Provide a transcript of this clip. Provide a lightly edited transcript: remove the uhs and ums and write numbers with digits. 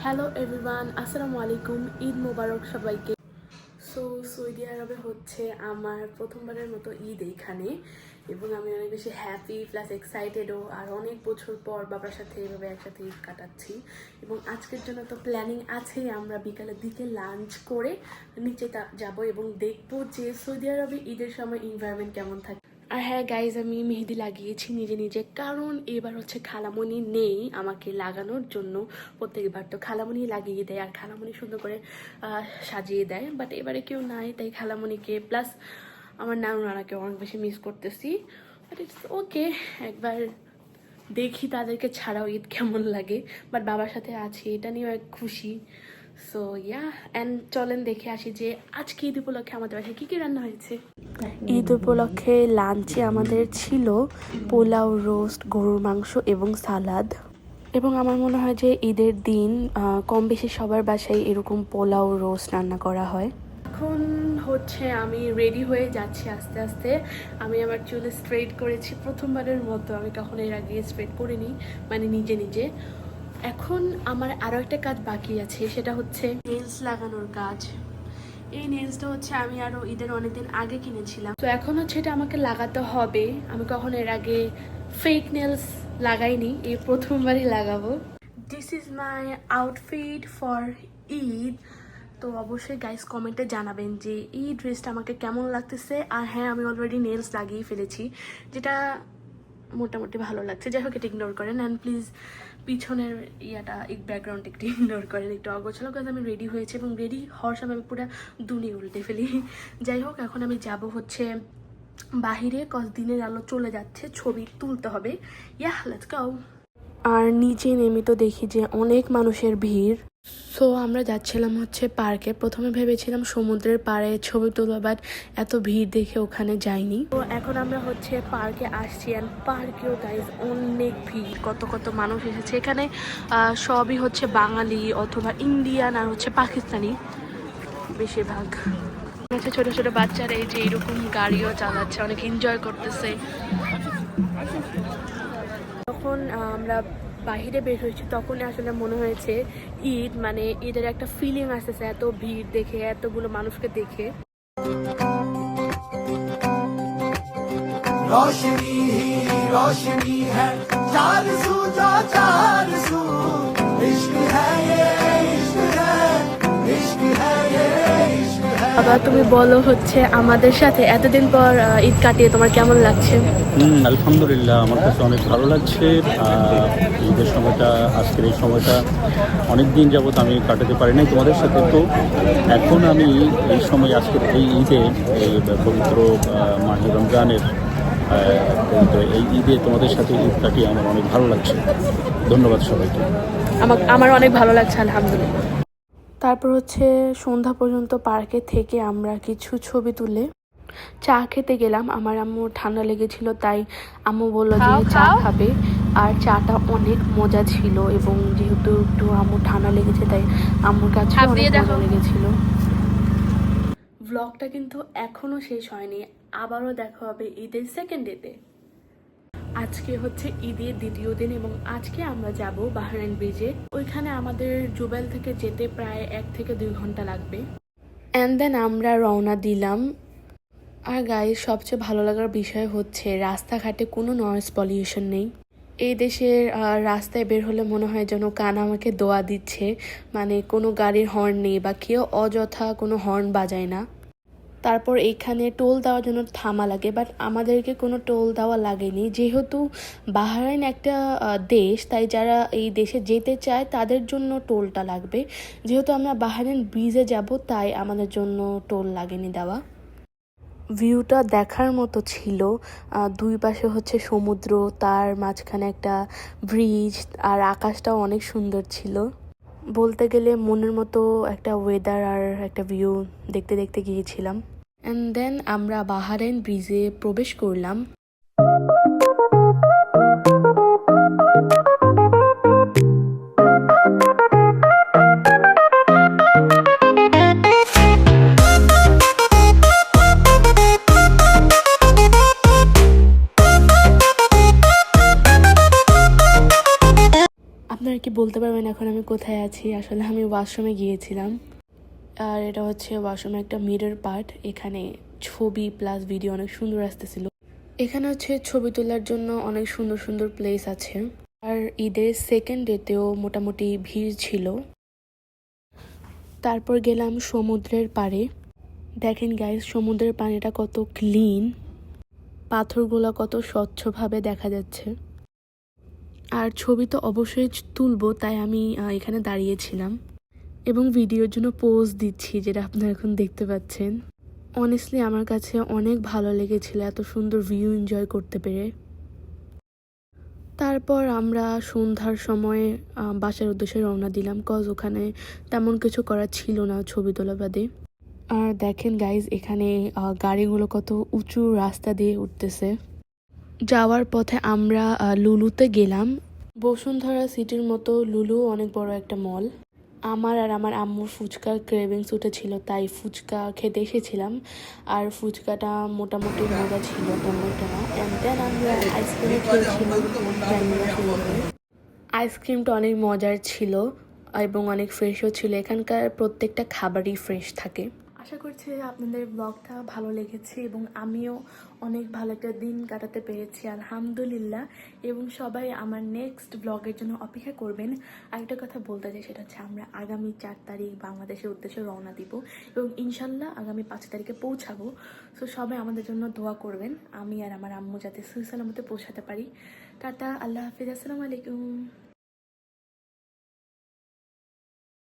Hello everyone, আসসালামু আলাইকুম। ঈদ মোবারক সবাইকে। সৌদি আরবে হচ্ছে আমার প্রথমবারের মতো ঈদ এইখানে, এবং আমি অনেক বেশি হ্যাপি প্লাস এক্সাইটেডও। আর অনেক বছর পর বাবার সাথে এভাবে একসাথে ঈদ কাটাচ্ছি, এবং আজকের জন্য তো প্ল্যানিং আছেই। আমরা বিকালের দিকে লাঞ্চ করে নিচে যাব এবং দেখবো যে সৌদি আরবে ঈদের সময় এনভায়রনমেন্ট কেমন থাকে। আর হ্যাঁ গাইজ, আমি মেহেদি লাগিয়েছি নিজে নিজে, কারণ এবার হচ্ছে খালামণি নেই আমাকে লাগানোর জন্য। প্রত্যেকবার তো খালামণি লাগিয়ে দেয় আর খালামণি সুন্দর করে সাজিয়ে দেয়, বাট এবারে কেউ নাই, তাই খালামণিকে প্লাস আমার নানুনানাকে অনেক বেশি মিস করতেছি। বাট ইটস ওকে, একবার দেখি তাদেরকে ছাড়াও ঈদ কেমন লাগে। বাট বাবার সাথে আছি, এটা নিয়েও এক খুশি। সো ইয়া, অ্যান্ড চলেন দেখে আসি যে আজকে ঈদ উপলক্ষে আমাদের বাসায় কী কী রান্না হয়েছে। ঈদ উপলক্ষে লাঞ্চে আমাদের ছিল পোলাও, রোস্ট, গরুর মাংস এবং সালাদ। এবং আমার মনে হয় যে ঈদের দিন কম বেশি সবার বাসায় এরকম পোলাও, রোস্ট রান্না করা হয়। এখন হচ্ছে আমি রেডি হয়ে যাচ্ছি আস্তে আস্তে। আমি আমার চুল স্ট্রেট করেছি প্রথমবারের মতো, আমি কখনো এর আগে স্ট্রেট করিনি, মানে নিজে নিজে। এখন আমার আরও একটা কাজ বাকি আছে, সেটা হচ্ছে নেলস লাগানোর কাজ। এই নেলসটা হচ্ছে আমি আরও ঈদের অনেকদিন আগে কিনেছিলাম, তো এখন হচ্ছে এটা আমাকে লাগাতে হবে। আমি কখনো এর আগে ফেক নেলস লাগাইনি, এই প্রথমবারই লাগাবো। This is my outfit for Eid. তো অবশ্যই গাইস কমেন্টে জানাবেন যে এই ড্রেসটা আমাকে কেমন লাগতেছে। আর হ্যাঁ, আমি অলরেডি নেলস লাগিয়ে ফেলেছি, যেটা মোটামুটি ভালো লাগছে। যাই হোক, এটা ইগনোর করেন, অ্যান্ড প্লিজ পিছনের ইয়াটা ব্যাকগ্রাউন্ড একটু ইগনোর করেন, একটু অগোছালো, কারণ আমি রেডি হয়েছি এবং রেডি হওয়ার সময় আমি পুরো দুনিয়া উল্টে ফেলি। যাই হোক, এখন আমি যাব হচ্ছে বাহিরে, দিনের আলো চলে যাচ্ছে, ছবি তুলতে হবে। ইয়া, লেটস গো। আর নিচে নেমে তো দেখি যে অনেক মানুষের ভিড়। সো আমরা যাচ্ছিলাম হচ্ছে পার্কে। প্রথমে ভেবেছিলাম সমুদ্রের পাড়ে ছবি তুলবো, বাট এত ভিড় দেখে ওখানে যাইনি। তো এখন আমরা হচ্ছে পার্কে আসছি, অ্যান্ড পার্কেও গাইজ অনেক ভিড়, কত কত মানুষ এসেছে এখানে। সবই হচ্ছে বাঙালি অথবা ইন্ডিয়ান আর হচ্ছে পাকিস্তানি বেশিরভাগ। হচ্ছে ছোট ছোট বাচ্চারা এই যে এরকম গাড়িও চালাচ্ছে, অনেক এনজয় করতেছে। যখন আমরা বাহিরে বের হয়েছি তখন আসলে মনে হয়েছে ঈদ, মানে ঈদের একটা ফিলিং আসতেছে এত ভিড় দেখে, এতগুলো মানুষকে দেখে। रोशनी ही रोशनी है चार सू जो चार सू इश्क है ये इश्क है इश्क है ये इश्क है। বাবা, তুমি বলো হচ্ছে আমাদের সাথে এতদিন পর ঈদ কাটিয়ে তোমার কেমন লাগছে? আলহামদুলিল্লাহ, আমার কাছে অনেক ভালো লাগছে। ঈদের সময়টা, আজকের এই সময়টা অনেক দিন যাবত আমি কাটাতে পারি নাই তোমাদের সাথে। তো এখন আমি এই সময়, আজকের এই ঈদে, এই পবিত্র মাহে রমজানের এই ঈদে তোমাদের সাথে ঈদ কাটিয়ে আমার অনেক ভালো লাগছে। ধন্যবাদ সবাইকে। আমার অনেক ভালো লাগছে, আলহামদুলিল্লাহ। তারপর হচ্ছে সন্ধ্যা পর্যন্ত পার্কে থেকে আমরা কিছু ছবি তুলে চা খেতে গেলাম। আমার আম্মু ঠান্ডা লেগেছিল, তাই আম্মু বললো যে চা খাবে, আর চাটা অনেক মজা ছিল। এবং যেহেতু একটু আম্মু ঠান্ডা লেগেছে, তাই আম্মুর কাছে অনেক মজা লেগেছিল। ব্লগটা কিন্তু এখনো শেষ হয়নি, আবারও দেখা হবে ঈদের সেকেন্ড ডেতে। আজকে হচ্ছে ঈদের দ্বিতীয় দিন, এবং আজকে আমরা যাব বাহরাইন ব্রিজে। ওইখানে আমাদের জুবেল থেকে যেতে প্রায় 1 থেকে 2 ঘন্টা লাগবে। অ্যান্ড দেন আমরা রওনা দিলাম। আর গাইস, সবচেয়ে ভালো লাগার বিষয় হচ্ছে রাস্তাঘাটে কোনো নয়েজ পলিউশন নেই। এই দেশের রাস্তায় বের হলে মনে হয় যেন কান আমাকে দোয়া দিচ্ছে, মানে কোনো গাড়ির হর্ন নেই বা কেউ অযথা কোনো হর্ন বাজায় না। তারপর এইখানে টোল দেওয়ার জন্য থামা লাগে, বাট আমাদেরকে কোনো টোল দেওয়া লাগেনি। যেহেতু বাহরাইন একটা দেশ, তাই যারা এই দেশে যেতে চায় তাদের জন্য টোলটা লাগবে। যেহেতু আমরা বাহরাইন ব্রিজে যাব, তাই আমাদের জন্য টোল লাগেনি দেওয়া। ভিউটা দেখার মতো ছিল। দুই পাশে হচ্ছে সমুদ্র, তার মাঝখানে একটা ব্রিজ, আর আকাশটাও অনেক সুন্দর ছিল। বলতে গেলে মনের মতো একটা ওয়েদার আর একটা ভিউ দেখতে দেখতে গিয়েছিলাম। অ্যান্ড দেন আমরা বাহরাইন ব্রিজে প্রবেশ করলাম। আপনারা কি বলতে বলতে পারবেন এখন আমি কোথায় আছি। আসলে আমি ওয়াশরুমে গিয়েছিলাম, আর এটা হচ্ছে ওয়াশরুমে একটা মিরর পার্ট। এখানে ছবি প্লাস ভিডিও অনেক সুন্দর আসতেছিল। এখানে হচ্ছে ছবি তোলার জন্য অনেক সুন্দর সুন্দর প্লেস আছে। আর ঈদের সেকেন্ড ডেতেও মোটামুটি ভিড় ছিল। তারপর গেলাম সমুদ্রের পাড়ে। দেখেন গাইস, সমুদ্রের পানিটা কত ক্লিন, পাথরগুলো কত স্বচ্ছভাবে দেখা যাচ্ছে। আর ছবি তো অবশ্যই তুলবো, তাই আমি এখানে দাঁড়িয়েছিলাম এবং ভিডিওর জন্য পোজ দিচ্ছি, যেটা আপনারা এখন দেখতে পাচ্ছেন। অনেস্টলি আমার কাছে অনেক ভালো লেগেছিল এত সুন্দর ভিউ এনজয় করতে পেরে। তারপর আমরা সন্ধ্যার সময় বাসার উদ্দেশ্যে রওনা দিলাম, কজ ওখানে তেমন কিছু করার ছিল না ছবি তোলা বাদে। আর দেখেন গাইজ, এখানে গাড়িগুলো কত উঁচু রাস্তা দিয়ে উঠতেছে। যাওয়ার পথে আমরা লুলুতে গেলাম। বসুন্ধরা সিটির মতো লুলু অনেক বড় একটা মল। আমার আর আমার আম্মুর ফুচকার ক্রেভিংস উঠেছিল, তাই ফুচকা খেতে এসেছিলাম। আর ফুচকাটা মোটামুটি মজা ছিল, তেমন একটা না। অ্যান্ড দেন আমরা আইসক্রিমে খেয়েছিলাম ভ্যানিলা ফ্লেভারে। আইসক্রিমটা অনেক মজার ছিল এবং অনেক ফ্রেশও ছিল। এখানকার প্রত্যেকটা খাবারই ফ্রেশ থাকে। আশা করছি আপনাদের ব্লগটা ভালো লেগেছে এবং আমিও অনেক ভালো একটা দিন কাটাতে পেরেছি আলহামদুলিল্লাহ। এবং সবাই আমার নেক্সট ব্লগের জন্য অপেক্ষা করবেন। আরেকটা কথা বলতে চাই, সেটা হচ্ছে আমরা আগামী 4 তারিখ বাংলাদেশের উদ্দেশ্যে রওনা দিব এবং ইনশাল্লাহ আগামী 5 তারিখে পৌঁছাবো। সো সবাই আমাদের জন্য দোয়া করবেন, আমি আর আমার আম্মু যাতে সুসালামতে পৌঁছাতে পারি। টাটা, আল্লাহ হাফিজ, আসসালামু আলাইকুম।